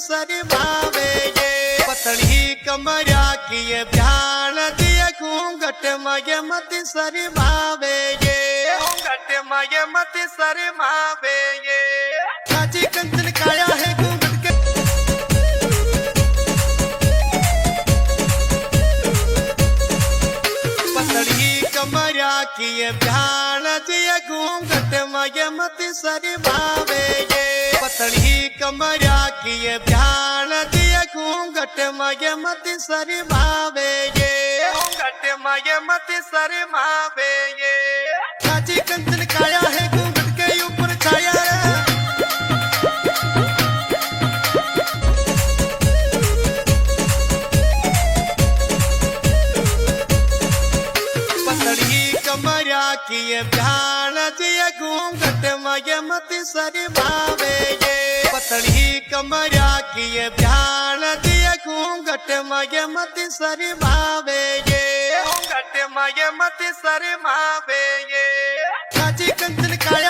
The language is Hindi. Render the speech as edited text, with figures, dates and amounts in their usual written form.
शर्मावे ये पतली कमरा की ये ध्यान दिए घूंघट मगे मत शर्मावे ये घूंघट मगे मत शर्मावे ये काजी कंचन काया है घूंघट के पतली कमरा की ये ध्यान दिए घूंघट मगे मत शर्मावे ये पतली कमरा की ये ध्यान दिए घूंघट मगे मत शर्मावे ये घूंघट मगे मत शर्मावे ये काजी कंचन काया है घूंघट के ऊपर छाया पतली कमरा की ये ध्यान दिए घूंघट मगे मत शर्मावे ये पतली कमरा की ये ध्यान दिए घूंघट मगे मत शर्मावे ये घूंघट मगे मत शर्मावे ये